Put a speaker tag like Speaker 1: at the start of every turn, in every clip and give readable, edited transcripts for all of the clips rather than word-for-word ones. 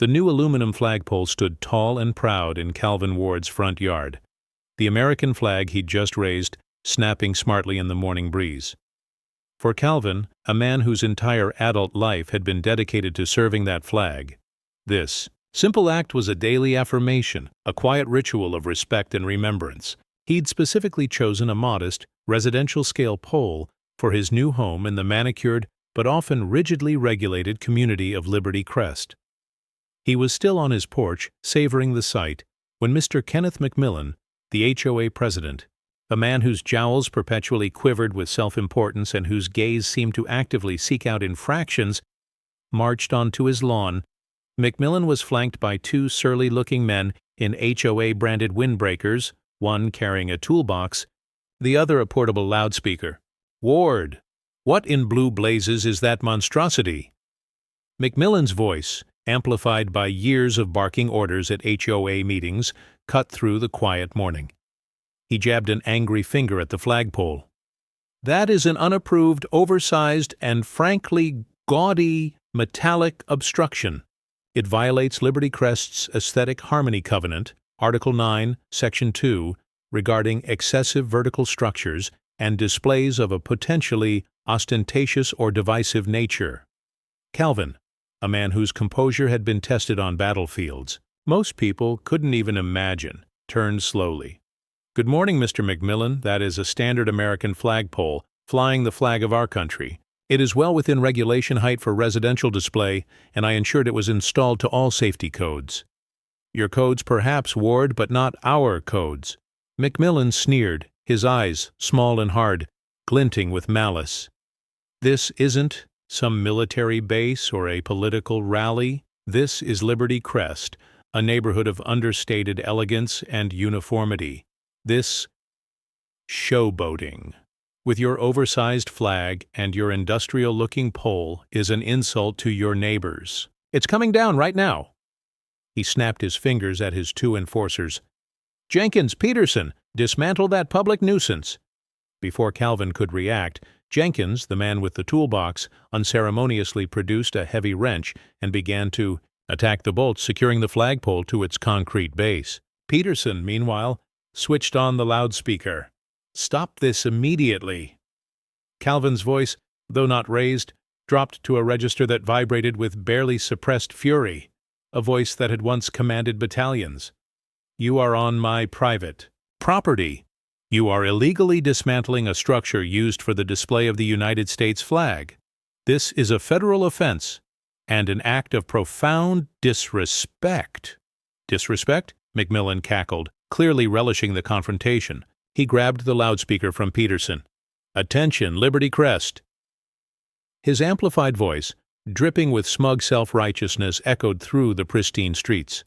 Speaker 1: The new aluminum flagpole stood tall and proud in Calvin Ward's front yard, the American flag he'd just raised snapping smartly in the morning breeze. For Calvin, a man whose entire adult life had been dedicated to serving that flag, this simple act was a daily affirmation, a quiet ritual of respect and remembrance. He'd specifically chosen a modest, residential-scale pole for his new home in the manicured but often rigidly regulated community of Liberty Crest. He was still on his porch, savoring the sight, when Mr. Kenneth McMillan, the HOA president, a man whose jowls perpetually quivered with self-importance and whose gaze seemed to actively seek out infractions, marched onto his lawn. McMillan was flanked by two surly-looking men in HOA-branded windbreakers, one carrying a toolbox, the other a portable loudspeaker. "Ward, what in blue blazes is that monstrosity?" McMillan's voice, amplified by years of barking orders at HOA meetings, cut through the quiet morning. He jabbed an angry finger at the flagpole. "That is an unapproved, oversized, and frankly gaudy, metallic obstruction. It violates Liberty Crest's Aesthetic Harmony Covenant, Article 9, Section 2, regarding excessive vertical structures and displays of a potentially ostentatious or divisive nature." Calvin, a man whose composure had been tested on battlefields, most people couldn't even imagine, turned slowly. "Good morning, Mr. McMillan. That is a standard American flagpole, flying the flag of our country. It is well within regulation height for residential display, and I ensured it was installed to all safety codes." "Your codes perhaps, Ward, but not our codes." McMillan sneered, his eyes, small and hard, glinting with malice. "This isn't some military base or a political rally. This is Liberty Crest, a neighborhood of understated elegance and uniformity. This showboating with your oversized flag and your industrial-looking pole is an insult to your neighbors. It's coming down right now." He snapped his fingers at his two enforcers. "Jenkins, Peterson, dismantle that public nuisance." Before Calvin could react, Jenkins, the man with the toolbox, unceremoniously produced a heavy wrench and began to attack the bolts securing the flagpole to its concrete base. Peterson, meanwhile, switched on the loudspeaker. "Stop this immediately." Calvin's voice, though not raised, dropped to a register that vibrated with barely suppressed fury, a voice that had once commanded battalions. "You are on my private property. You are illegally dismantling a structure used for the display of the United States flag. This is a federal offense and an act of profound disrespect." "Disrespect?" McMillan cackled, clearly relishing the confrontation. He grabbed the loudspeaker from Peterson. "Attention, Liberty Crest." His amplified voice, dripping with smug self-righteousness, echoed through the pristine streets.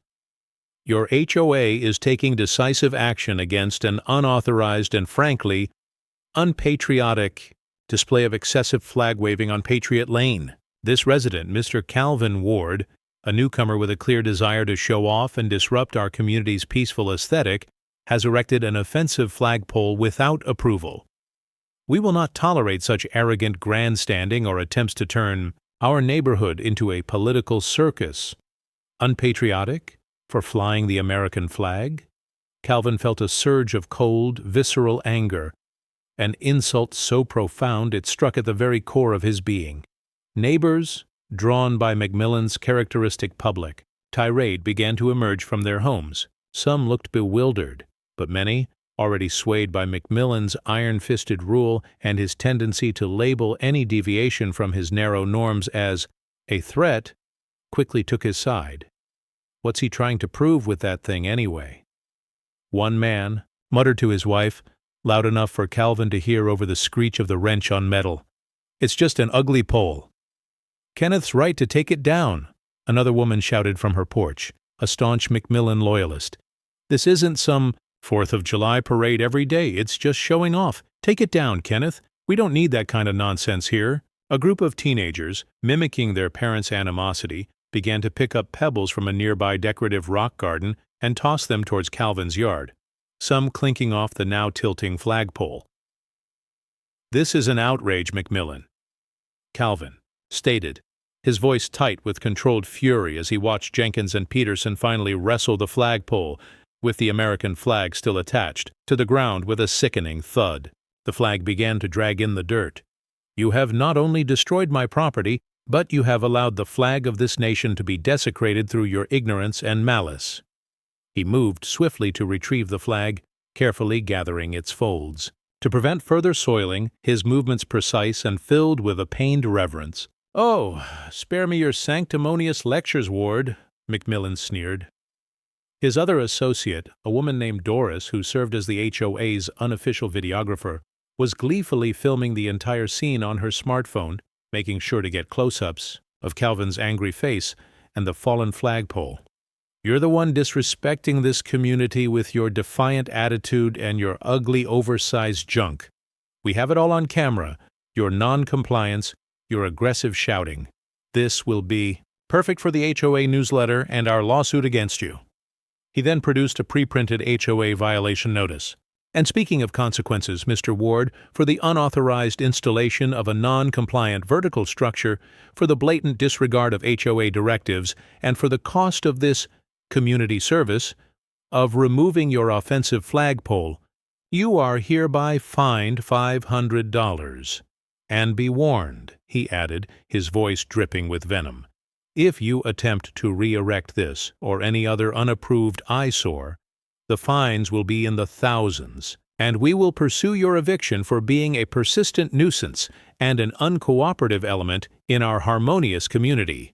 Speaker 1: "Your HOA is taking decisive action against an unauthorized and frankly unpatriotic display of excessive flag-waving on Patriot Lane. This resident, Mr. Calvin Ward, a newcomer with a clear desire to show off and disrupt our community's peaceful aesthetic, has erected an offensive flagpole without approval. We will not tolerate such arrogant grandstanding or attempts to turn our neighborhood into a political circus." Unpatriotic? For flying the American flag? Calvin felt a surge of cold, visceral anger, an insult so profound it struck at the very core of his being. Neighbors, drawn by McMillan's characteristic public tirade, began to emerge from their homes. Some looked bewildered, but many, already swayed by McMillan's iron-fisted rule and his tendency to label any deviation from his narrow norms as a threat, quickly took his side. What's he trying to prove with that thing anyway? One man muttered to his wife, loud enough for Calvin to hear over the screech of the wrench on metal, "It's just an ugly pole." "Kenneth's right to take it down," another woman shouted from her porch, a staunch McMillan loyalist. "This isn't some 4th of July parade every day, it's just showing off. Take it down, Kenneth. We don't need that kind of nonsense here." A group of teenagers, mimicking their parents' animosity, began to pick up pebbles from a nearby decorative rock garden and toss them towards Calvin's yard, some clinking off the now tilting flagpole. "This is an outrage, McMillan," Calvin stated, his voice tight with controlled fury as he watched Jenkins and Peterson finally wrestle the flagpole, with the American flag still attached, to the ground with a sickening thud. The flag began to drag in the dirt. "You have not only destroyed my property, but you have allowed the flag of this nation to be desecrated through your ignorance and malice." He moved swiftly to retrieve the flag, carefully gathering its folds. To prevent further soiling, his movements precise and filled with a pained reverence. "Oh, spare me your sanctimonious lectures, Ward," Macmillan sneered. His other associate, a woman named Doris who served as the HOA's unofficial videographer, was gleefully filming the entire scene on her smartphone, making sure to get close-ups of Calvin's angry face and the fallen flagpole. "You're the one disrespecting this community with your defiant attitude and your ugly, oversized junk. We have it all on camera, your non-compliance, your aggressive shouting. This will be perfect for the HOA newsletter and our lawsuit against you." He then produced a pre-printed HOA violation notice. "And speaking of consequences, Mr. Ward, for the unauthorized installation of a non-compliant vertical structure, for the blatant disregard of HOA directives, and for the cost of this community service of removing your offensive flagpole, you are hereby fined $500. And be warned," he added, his voice dripping with venom, "if you attempt to re-erect this or any other unapproved eyesore, the fines will be in the thousands, and we will pursue your eviction for being a persistent nuisance and an uncooperative element in our harmonious community.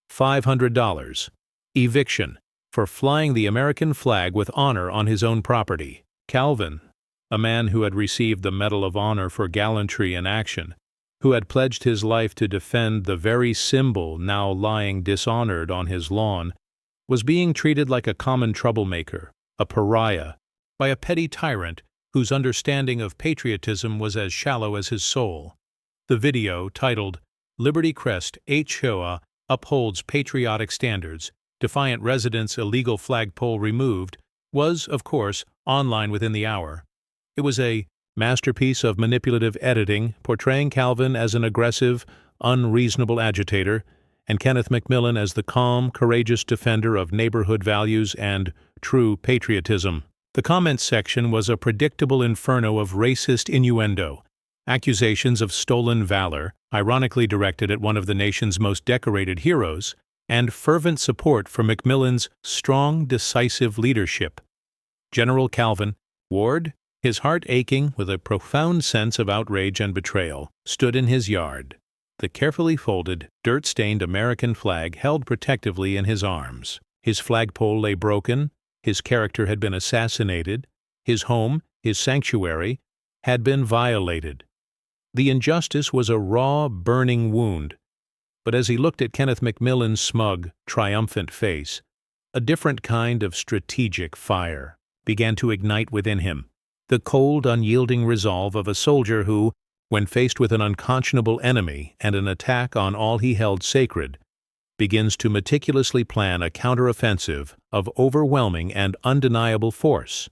Speaker 1: $500. Eviction for flying the American flag with honor on his own property." Calvin, a man who had received the Medal of Honor for gallantry in action, who had pledged his life to defend the very symbol now lying dishonored on his lawn, was being treated like a common troublemaker, a pariah, by a petty tyrant whose understanding of patriotism was as shallow as his soul. The video, titled "Liberty Crest HOA Upholds Patriotic Standards, Defiant Residents' Illegal Flagpole Removed," was, of course, online within the hour. It was a masterpiece of manipulative editing, portraying Calvin as an aggressive, unreasonable agitator, and Kenneth Macmillan as the calm, courageous defender of neighborhood values and true patriotism. The comments section was a predictable inferno of racist innuendo, accusations of stolen valor, ironically directed at one of the nation's most decorated heroes, and fervent support for Macmillan's strong, decisive leadership. General Calvin Ward, his heart aching with a profound sense of outrage and betrayal, stood in his yard, the carefully folded, dirt-stained American flag held protectively in his arms. His flagpole lay broken, his character had been assassinated, his home, his sanctuary, had been violated. The injustice was a raw, burning wound, but as he looked at Kenneth Macmillan's smug, triumphant face, a different kind of strategic fire began to ignite within him, the cold, unyielding resolve of a soldier who, when faced with an unconscionable enemy and an attack on all he held sacred, begins to meticulously plan a counteroffensive of overwhelming and undeniable force.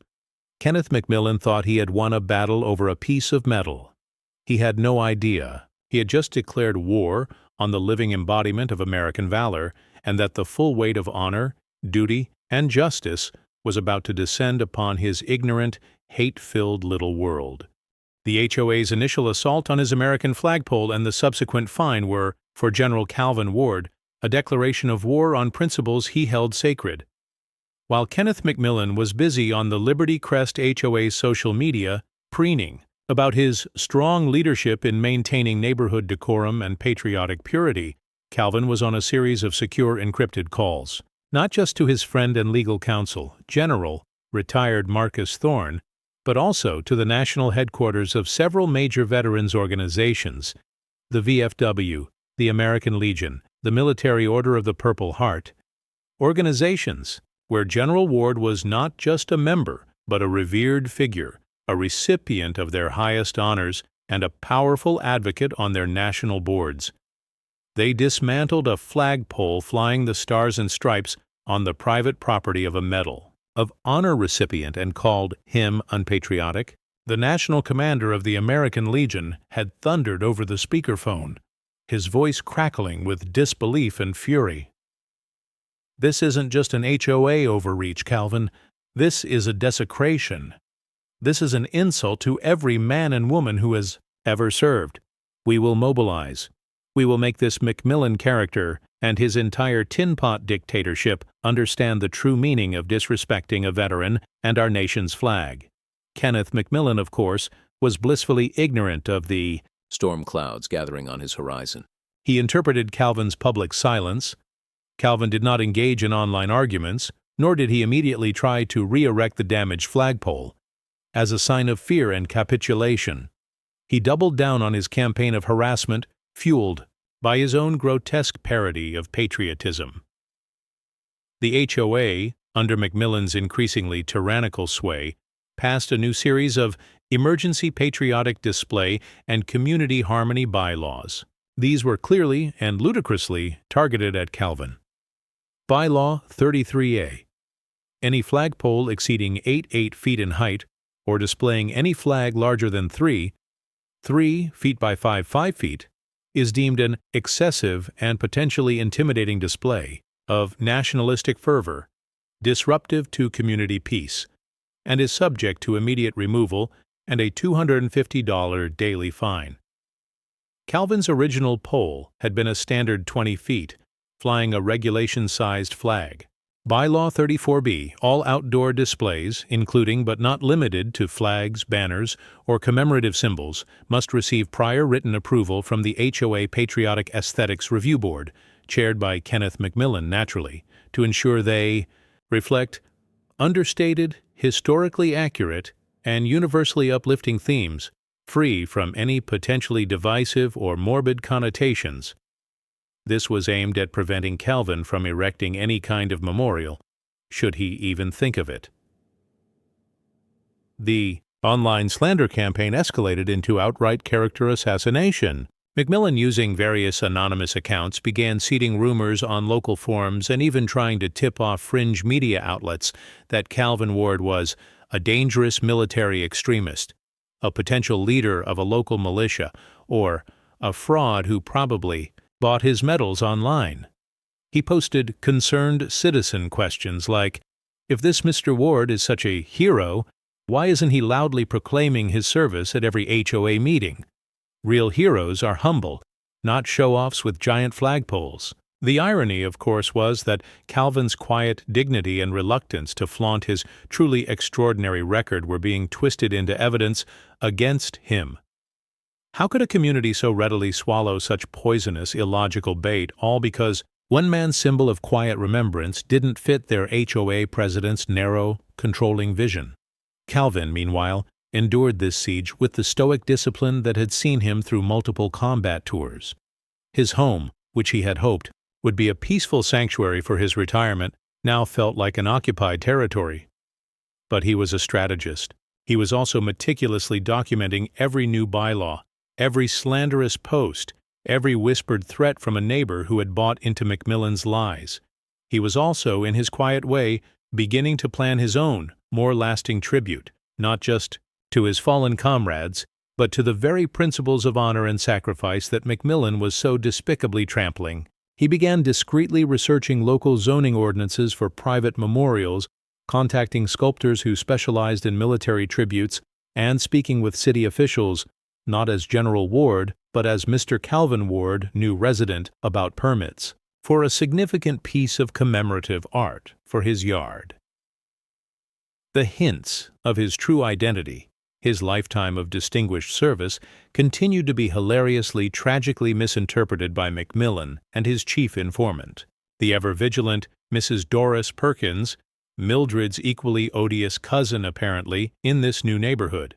Speaker 1: Kenneth Macmillan thought he had won a battle over a piece of metal. He had no idea. He had just declared war on the living embodiment of American valor, and that the full weight of honor, duty, and justice was about to descend upon his ignorant, hate-filled little world. The HOA's initial assault on his American flagpole and the subsequent fine were, for General Calvin Ward, a declaration of war on principles he held sacred. While Kenneth Macmillan was busy on the Liberty Crest HOA's social media, preening about his strong leadership in maintaining neighborhood decorum and patriotic purity, Calvin was on a series of secure encrypted calls, not just to his friend and legal counsel, General, retired Marcus Thorne, but also to the national headquarters of several major veterans organizations, the VFW, the American Legion, the Military Order of the Purple Heart, organizations where General Ward was not just a member, but a revered figure, a recipient of their highest honors, and a powerful advocate on their national boards. They dismantled a flagpole flying the stars and stripes on the private property of a Medal of Honor recipient and called him unpatriotic. The national commander of the American Legion had thundered over the speakerphone, his voice crackling with disbelief and fury. "This isn't just an HOA overreach, Calvin. This is a desecration. This is an insult to every man and woman who has ever served. We will mobilize. We will make this McMillan character and his entire tin pot dictatorship understand the true meaning of disrespecting a veteran and our nation's flag." Kenneth McMillan, of course, was blissfully ignorant of the storm clouds gathering on his horizon. He interpreted Calvin's public silence. Calvin did not engage in online arguments, nor did he immediately try to re-erect the damaged flagpole, as a sign of fear and capitulation. He doubled down on his campaign of harassment, fueled by his own grotesque parody of patriotism. The HOA, under McMillan's increasingly tyrannical sway, passed a new series of emergency patriotic display and community harmony bylaws. These were clearly and ludicrously targeted at Calvin. Bylaw 33A. Any flagpole exceeding 8 feet in height or displaying any flag larger than 3 feet by 5 feet is deemed an excessive and potentially intimidating display of nationalistic fervor, disruptive to community peace, and is subject to immediate removal and a $250 daily fine. Calvin's original pole had been a standard 20 feet, flying a regulation-sized flag. Bylaw 34B, all outdoor displays, including but not limited to flags, banners, or commemorative symbols, must receive prior written approval from the HOA Patriotic Aesthetics Review Board, chaired by Kenneth McMillan, naturally, to ensure they reflect understated, historically accurate, and universally uplifting themes, free from any potentially divisive or morbid connotations. This was aimed at preventing Calvin from erecting any kind of memorial, should he even think of it. The online slander campaign escalated into outright character assassination. McMillan, using various anonymous accounts, began seeding rumors on local forums and even trying to tip off fringe media outlets that Calvin Ward was a dangerous military extremist, a potential leader of a local militia, or a fraud who probably bought his medals online. He posted concerned citizen questions like, "If this Mr. Ward is such a hero, why isn't he loudly proclaiming his service at every HOA meeting? Real heroes are humble, not show-offs with giant flagpoles." The irony, of course, was that Calvin's quiet dignity and reluctance to flaunt his truly extraordinary record were being twisted into evidence against him. How could a community so readily swallow such poisonous, illogical bait, all because one man's symbol of quiet remembrance didn't fit their HOA president's narrow, controlling vision? Calvin, meanwhile, endured this siege with the stoic discipline that had seen him through multiple combat tours. His home, which he had hoped would be a peaceful sanctuary for his retirement, now felt like an occupied territory. But he was a strategist. He was also meticulously documenting every new bylaw, every slanderous post, every whispered threat from a neighbor who had bought into McMillan's lies. He was also, in his quiet way, beginning to plan his own, more lasting tribute, not just to his fallen comrades, but to the very principles of honor and sacrifice that McMillan was so despicably trampling. He began discreetly researching local zoning ordinances for private memorials, contacting sculptors who specialized in military tributes, and speaking with city officials, not as General Ward, but as Mr. Calvin Ward, new resident, about permits, for a significant piece of commemorative art for his yard. The hints of his true identity, his lifetime of distinguished service, continued to be hilariously, tragically misinterpreted by McMillan and his chief informant, the ever-vigilant Mrs. Doris Perkins, Mildred's equally odious cousin, apparently, in this new neighborhood.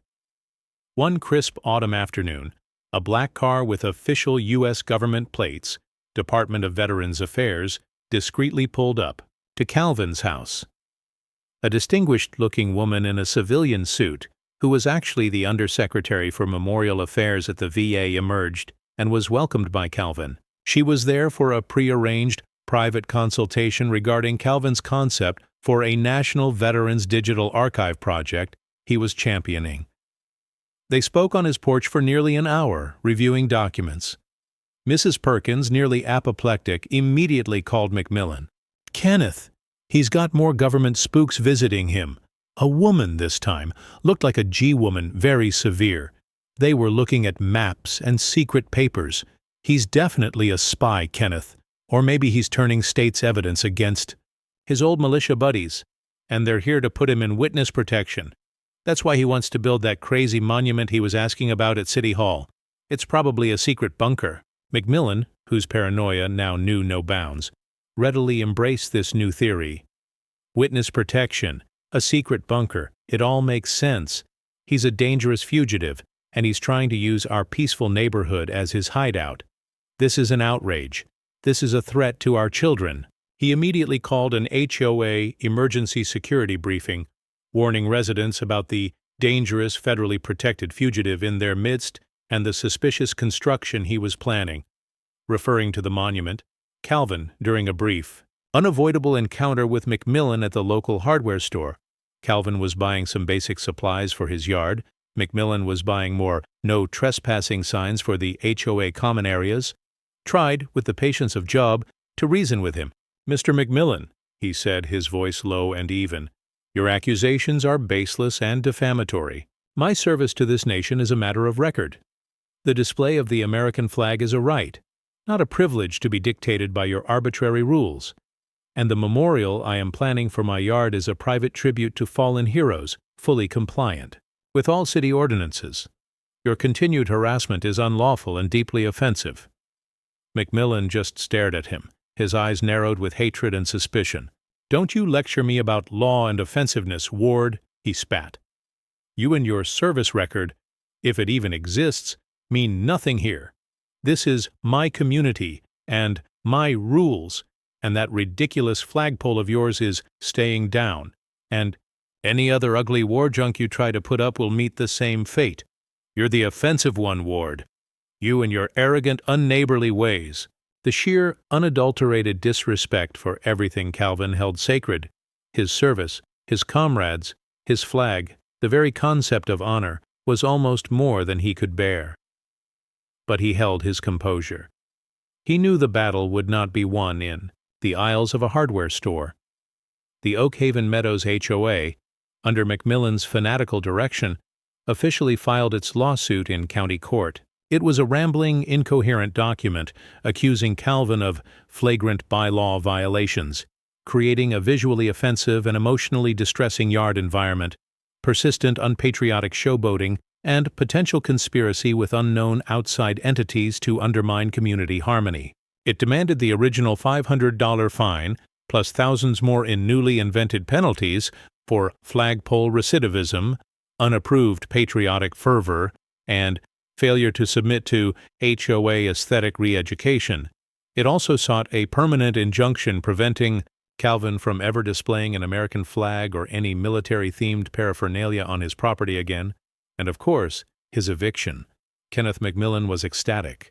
Speaker 1: One crisp autumn afternoon, a black car with official U.S. government plates, Department of Veterans Affairs, discreetly pulled up to Calvin's house. A distinguished-looking woman in a civilian suit, who was actually the Undersecretary for Memorial Affairs at the VA, emerged and was welcomed by Calvin. She was there for a prearranged, private consultation regarding Calvin's concept for a National Veterans Digital Archive project he was championing. They spoke on his porch for nearly an hour, reviewing documents. Mrs. Perkins, nearly apoplectic, immediately called McMillan. "Kenneth! He's got more government spooks visiting him. A woman this time, looked like a G-woman, very severe. They were looking at maps and secret papers. He's definitely a spy, Kenneth. Or maybe he's turning state's evidence against his old militia buddies, and they're here to put him in witness protection. That's why he wants to build that crazy monument he was asking about at City Hall. It's probably a secret bunker." McMillan, whose paranoia now knew no bounds, readily embraced this new theory. Witness protection, a secret bunker, it all makes sense. He's a dangerous fugitive, and he's trying to use our peaceful neighborhood as his hideout. This is an outrage. This is a threat to our children. He immediately called an HOA emergency security briefing, warning residents about the dangerous federally protected fugitive in their midst and the suspicious construction he was planning. Referring to the monument, Calvin, during a brief, unavoidable encounter with McMillan at the local hardware store. Calvin was buying some basic supplies for his yard. McMillan was buying more no trespassing signs for the HOA common areas. Tried, with the patience of Job, to reason with him. "Mr. McMillan," he said, his voice low and even, "your accusations are baseless and defamatory. My service to this nation is a matter of record. The display of the American flag is a right, not a privilege to be dictated by your arbitrary rules. And the memorial I am planning for my yard is a private tribute to fallen heroes, fully compliant with all city ordinances. Your continued harassment is unlawful and deeply offensive." McMillan just stared at him, his eyes narrowed with hatred and suspicion. "Don't you lecture me about law and offensiveness, Ward," he spat. "You and your service record, if it even exists, mean nothing here. This is my community and my rules, and that ridiculous flagpole of yours is staying down, and any other ugly war junk you try to put up will meet the same fate. You're the offensive one, Ward. You and your arrogant, unneighborly ways." The sheer, unadulterated disrespect for everything Calvin held sacred, his service, his comrades, his flag, the very concept of honor, was almost more than he could bear. But he held his composure. He knew the battle would not be won in the aisles of a hardware store. The Oak Haven Meadows HOA, under McMillan's fanatical direction, officially filed its lawsuit in county court. It was a rambling, incoherent document accusing Calvin of flagrant bylaw violations, creating a visually offensive and emotionally distressing yard environment, persistent unpatriotic showboating, and potential conspiracy with unknown outside entities to undermine community harmony. It demanded the original $500 fine, plus thousands more in newly invented penalties for flagpole recidivism, unapproved patriotic fervor, and failure to submit to HOA aesthetic re-education. It also sought a permanent injunction preventing Calvin from ever displaying an American flag or any military-themed paraphernalia on his property again, and of course, his eviction. Kenneth McMillan was ecstatic.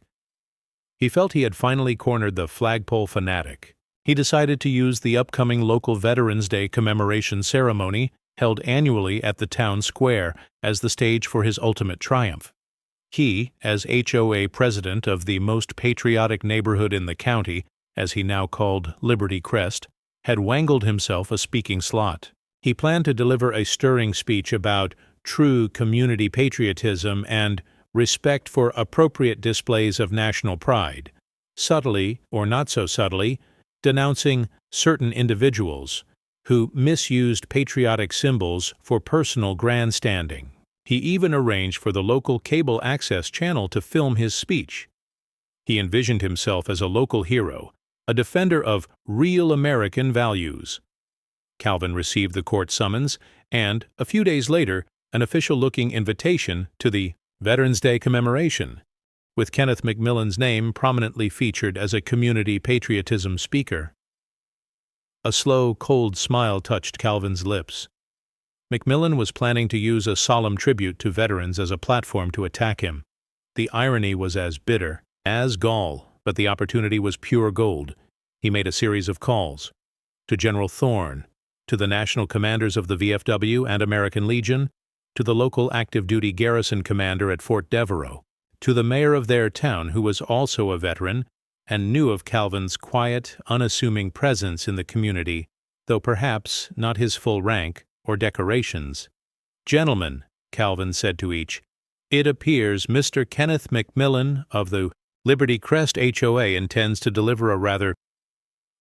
Speaker 1: He felt he had finally cornered the flagpole fanatic. He decided to use the upcoming local Veterans Day commemoration ceremony, held annually at the town square, as the stage for his ultimate triumph. He, as HOA president of the most patriotic neighborhood in the county, as he now called Liberty Crest, had wangled himself a speaking slot. He planned to deliver a stirring speech about true community patriotism and respect for appropriate displays of national pride, subtly, or not so subtly, denouncing certain individuals who misused patriotic symbols for personal grandstanding. He even arranged for the local cable access channel to film his speech. He envisioned himself as a local hero, a defender of real American values. Calvin received the court summons and, a few days later, an official-looking invitation to the Veterans Day commemoration, with Kenneth McMillan's name prominently featured as a community patriotism speaker. A slow, cold smile touched Calvin's lips. McMillan was planning to use a solemn tribute to veterans as a platform to attack him. The irony was as bitter as gall, but the opportunity was pure gold. He made a series of calls to General Thorne, to the national commanders of the VFW and American Legion, to the local active duty garrison commander at Fort Devereaux, to the mayor of their town, who was also a veteran and knew of Calvin's quiet, unassuming presence in the community, though perhaps not his full rank or decorations. "Gentlemen," Calvin said to each, "it appears Mr. Kenneth McMillan of the Liberty Crest HOA intends to deliver a rather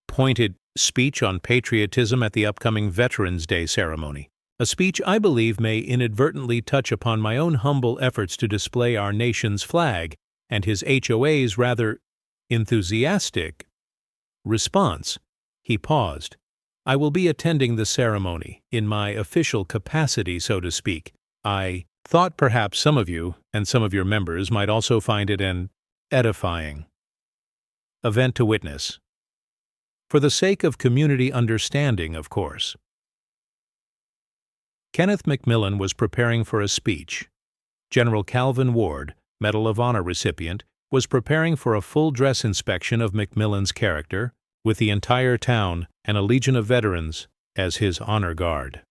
Speaker 1: pointed speech on patriotism at the upcoming Veterans Day ceremony. A speech I believe may inadvertently touch upon my own humble efforts to display our nation's flag and his HOA's rather enthusiastic response." He paused. "I will be attending the ceremony, in my official capacity, so to speak. I thought perhaps some of you and some of your members might also find it an edifying event to witness. For the sake of community understanding, of course." Kenneth McMillan was preparing for a speech. General Calvin Ward, Medal of Honor recipient, was preparing for a full dress inspection of McMillan's character, with the entire town and a legion of veterans as his honor guard.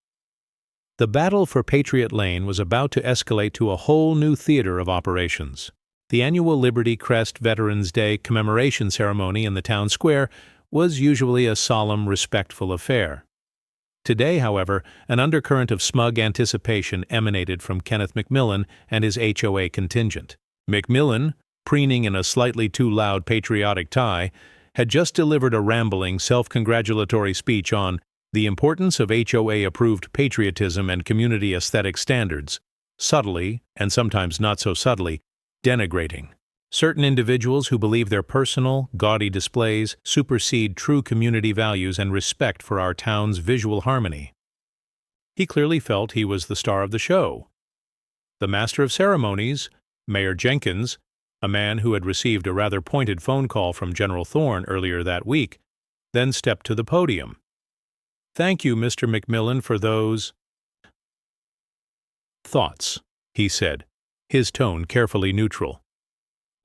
Speaker 1: The battle for Patriot Lane was about to escalate to a whole new theater of operations. The annual Liberty Crest Veterans Day commemoration ceremony in the town square was usually a solemn, respectful affair. Today, however, an undercurrent of smug anticipation emanated from Kenneth McMillan and his HOA contingent. McMillan, preening in a slightly too loud patriotic tie, had just delivered a rambling, self-congratulatory speech on the importance of HOA-approved patriotism and community aesthetic standards, subtly, and sometimes not so subtly, denigrating certain individuals who believe their personal, gaudy displays supersede true community values and respect for our town's visual harmony. He clearly felt he was the star of the show. The master of ceremonies, Mayor Jenkins, a man who had received a rather pointed phone call from General Thorne earlier that week, then stepped to the podium. "Thank you, Mr. McMillan, for those thoughts," he said, his tone carefully neutral.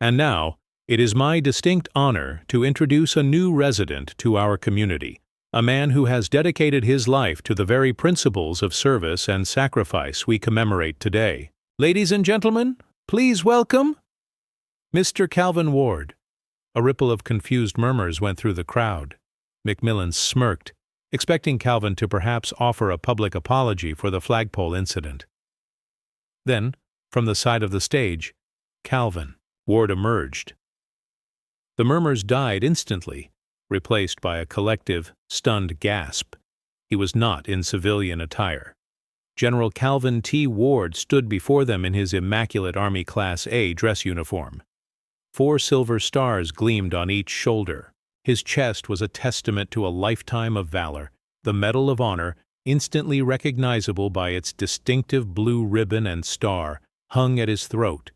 Speaker 1: "And now, it is my distinct honor to introduce a new resident to our community, a man who has dedicated his life to the very principles of service and sacrifice we commemorate today. Ladies and gentlemen, please welcome Mr. Calvin Ward." A ripple of confused murmurs went through the crowd. McMillan smirked, expecting Calvin to perhaps offer a public apology for the flagpole incident. Then, from the side of the stage, Calvin Ward emerged. The murmurs died instantly, replaced by a collective, stunned gasp. He was not in civilian attire. General Calvin T. Ward stood before them in his immaculate Army Class A dress uniform. 4 silver stars gleamed on each shoulder. His chest was a testament to a lifetime of valor, the Medal of Honor, instantly recognizable by its distinctive blue ribbon and star, hung at his throat.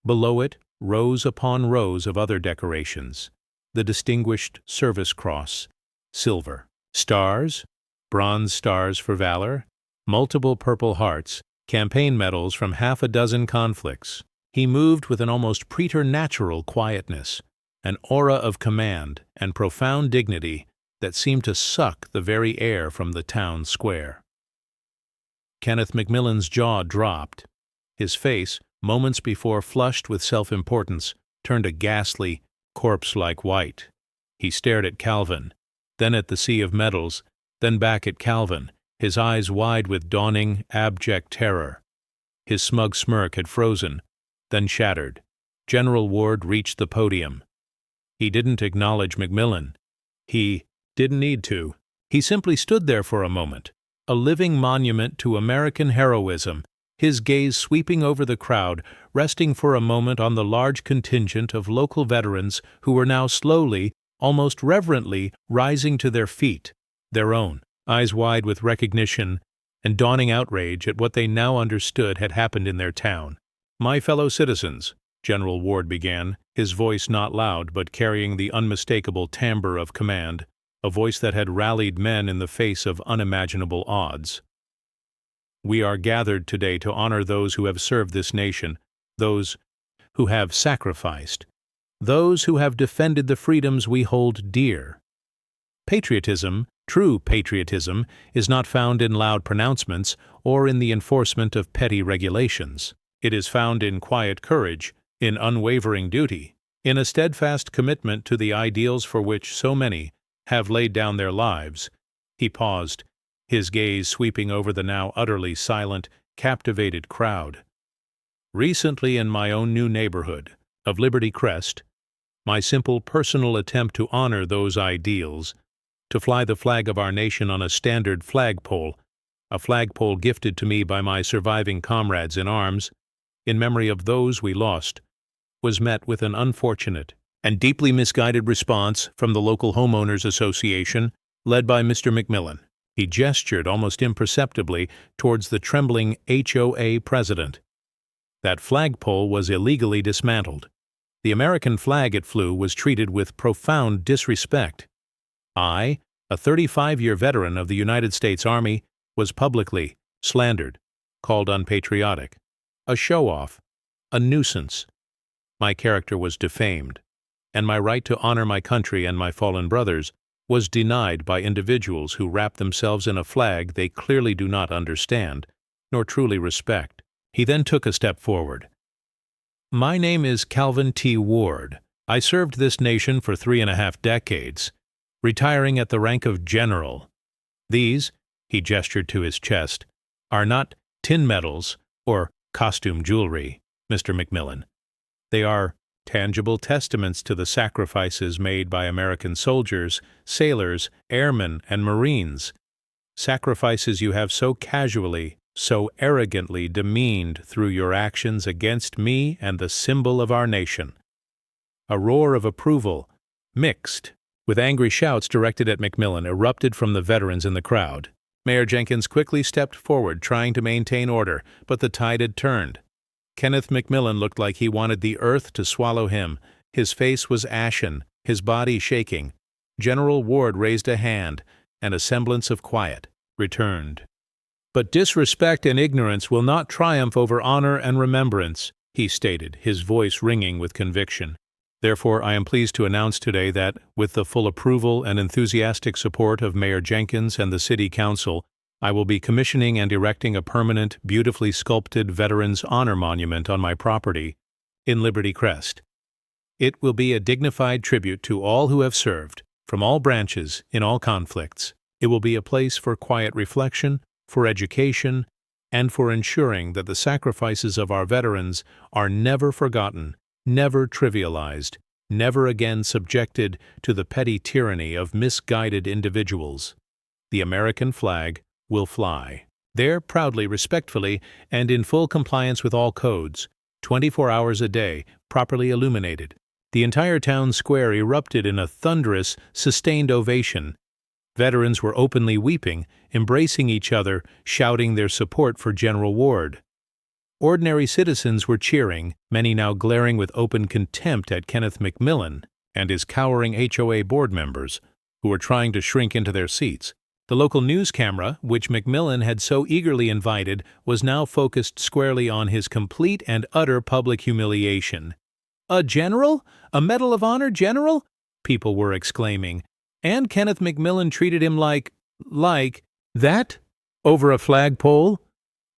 Speaker 1: Below it, rows upon rows of other decorations: the Distinguished Service Cross, silver; stars, bronze stars for valor; multiple Purple Hearts, campaign medals from half a dozen conflicts. He moved with an almost preternatural quietness, an aura of command and profound dignity that seemed to suck the very air from the town square. Kenneth McMillan's jaw dropped. His face, moments before flushed with self-importance, turned a ghastly, corpse-like white. He stared at Calvin, then at the sea of medals, then back at Calvin, his eyes wide with dawning, abject terror. His smug smirk had frozen, then shattered. General Ward reached the podium. He didn't acknowledge McMillan. He didn't need to. He simply stood there for a moment, a living monument to American heroism, his gaze sweeping over the crowd, resting for a moment on the large contingent of local veterans who were now slowly, almost reverently, rising to their feet, their own, eyes wide with recognition and dawning outrage at what they now understood had happened in their town. "My fellow citizens," General Ward began, his voice not loud but carrying the unmistakable timbre of command, a voice that had rallied men in the face of unimaginable odds. "We are gathered today to honor those who have served this nation, those who have sacrificed, those who have defended the freedoms we hold dear. Patriotism, true patriotism, is not found in loud pronouncements or in the enforcement of petty regulations. It is found in quiet courage, in unwavering duty, in a steadfast commitment to the ideals for which so many have laid down their lives. He paused, his gaze sweeping over the now utterly silent, captivated crowd. Recently in my own new neighborhood of Liberty Crest, my simple personal attempt to honor those ideals, to fly the flag of our nation on a standard flagpole, a flagpole gifted to me by my surviving comrades in arms, in memory of those we lost, was met with an unfortunate and deeply misguided response from the local homeowners association, led by Mr. McMillan. He gestured almost imperceptibly towards the trembling HOA president. That flagpole was illegally dismantled. The American flag it flew was treated with profound disrespect. I, a 35-year veteran of the United States Army, was publicly slandered, called unpatriotic, a show-off, a nuisance. My character was defamed, and my right to honor my country and my fallen brothers was denied by individuals who wrap themselves in a flag they clearly do not understand, nor truly respect. He then took a step forward. My name is Calvin T. Ward. I served this nation for 3.5 decades, retiring at the rank of general. These, he gestured to his chest, are not tin medals or costume jewelry, Mr. McMillan. They are tangible testaments to the sacrifices made by American soldiers, sailors, airmen, and Marines. Sacrifices you have so casually, so arrogantly demeaned through your actions against me and the symbol of our nation. A roar of approval, mixed with angry shouts directed at McMillan, erupted from the veterans in the crowd. Mayor Jenkins quickly stepped forward, trying to maintain order, but the tide had turned. Kenneth McMillan looked like he wanted the earth to swallow him. His face was ashen, his body shaking. General Ward raised a hand, and a semblance of quiet returned. But disrespect and ignorance will not triumph over honor and remembrance, he stated, his voice ringing with conviction. Therefore, I am pleased to announce today that, with the full approval and enthusiastic support of Mayor Jenkins and the City Council, I will be commissioning and erecting a permanent, beautifully sculpted Veterans Honor Monument on my property in Liberty Crest. It will be a dignified tribute to all who have served, from all branches, in all conflicts. It will be a place for quiet reflection, for education, and for ensuring that the sacrifices of our veterans are never forgotten, never trivialized, never again subjected to the petty tyranny of misguided individuals. The American flag will fly. There, proudly, respectfully, and in full compliance with all codes, 24 hours a day, properly illuminated. The entire town square erupted in a thunderous, sustained ovation. Veterans were openly weeping, embracing each other, shouting their support for General Ward. Ordinary citizens were cheering, many now glaring with open contempt at Kenneth McMillan and his cowering HOA board members, who were trying to shrink into their seats. The local news camera, which McMillan had so eagerly invited, was now focused squarely on his complete and utter public humiliation. "A general? A Medal of Honor general?" people were exclaiming. And Kenneth McMillan treated him like that? Over a flagpole?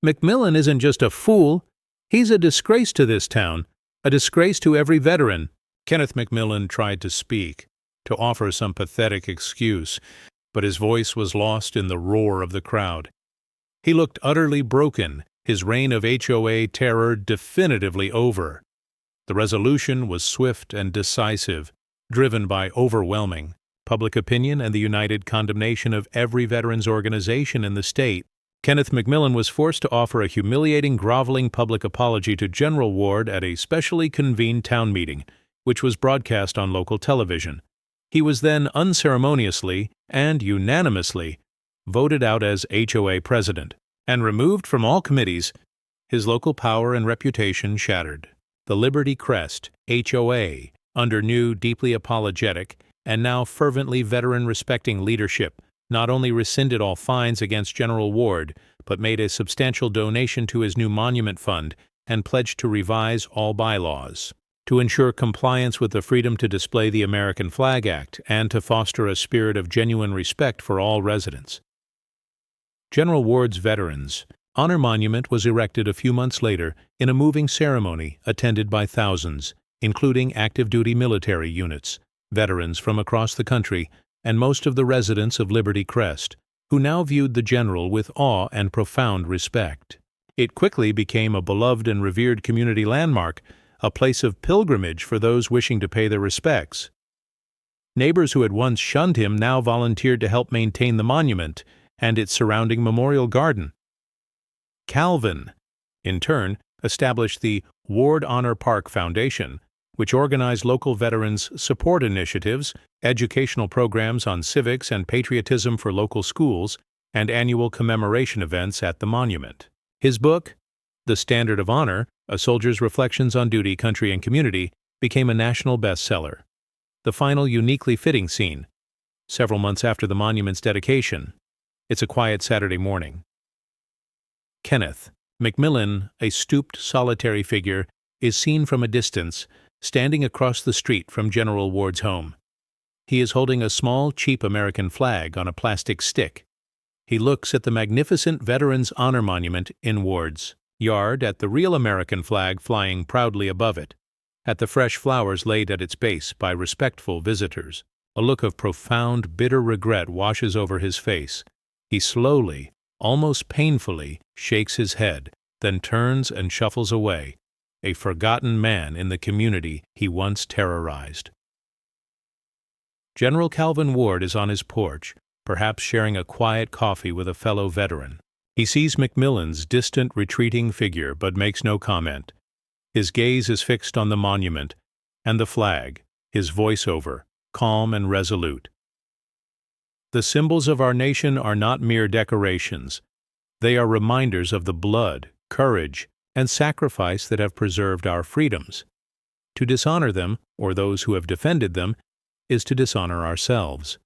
Speaker 1: McMillan isn't just a fool. He's a disgrace to this town, a disgrace to every veteran. Kenneth McMillan tried to speak, to offer some pathetic excuse, but his voice was lost in the roar of the crowd. He looked utterly broken, his reign of HOA terror definitively over. The resolution was swift and decisive, driven by overwhelming public opinion and the united condemnation of every veterans organization in the state. Kenneth McMillan was forced to offer a humiliating, groveling public apology to General Ward at a specially convened town meeting, which was broadcast on local television. He was then unceremoniously and unanimously voted out as HOA president and removed from all committees, his local power and reputation shattered. The Liberty Crest, HOA, under new, deeply apologetic, and now fervently veteran-respecting leadership, not only rescinded all fines against General Ward, but made a substantial donation to his new monument fund and pledged to revise all bylaws, to ensure compliance with the Freedom to Display the American Flag Act and to foster a spirit of genuine respect for all residents. General Ward's veterans, Honor Monument was erected a few months later in a moving ceremony attended by thousands, including active-duty military units, veterans from across the country, and most of the residents of Liberty Crest, who now viewed the general with awe and profound respect. It quickly became a beloved and revered community landmark, a place of pilgrimage for those wishing to pay their respects. Neighbors who had once shunned him now volunteered to help maintain the monument and its surrounding memorial garden. Calvin, in turn, established the Ward Honor Park Foundation, which organized local veterans' support initiatives, educational programs on civics and patriotism for local schools, and annual commemoration events at the monument. His book, The Standard of Honor, A Soldier's Reflections on Duty, Country, and Community, became a national bestseller. The final uniquely fitting scene, several months after the monument's dedication. It's a quiet Saturday morning. Kenneth McMillan, a stooped, solitary figure, is seen from a distance, standing across the street from General Ward's home. He is holding a small, cheap American flag on a plastic stick. He looks at the magnificent Veterans Honor Monument in Ward's yard, at the real American flag flying proudly above it, at the fresh flowers laid at its base by respectful visitors. A look of profound, bitter regret washes over his face. He slowly, almost painfully, shakes his head, then turns and shuffles away, a forgotten man in the community he once terrorized. General Calvin Ward is on his porch, perhaps sharing a quiet coffee with a fellow veteran. He sees McMillan's distant, retreating figure but makes no comment. His gaze is fixed on the monument and the flag, his voiceover, calm and resolute. The symbols of our nation are not mere decorations. They are reminders of the blood, courage, and sacrifice that have preserved our freedoms. To dishonor them, or those who have defended them, is to dishonor ourselves.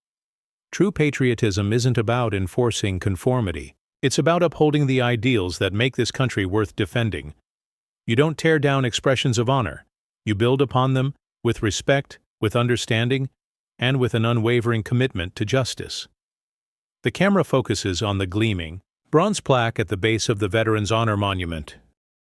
Speaker 1: True patriotism isn't about enforcing conformity. It's about upholding the ideals that make this country worth defending. You don't tear down expressions of honor. You build upon them with respect, with understanding, and with an unwavering commitment to justice. The camera focuses on the gleaming bronze plaque at the base of the Veterans Honor Monument.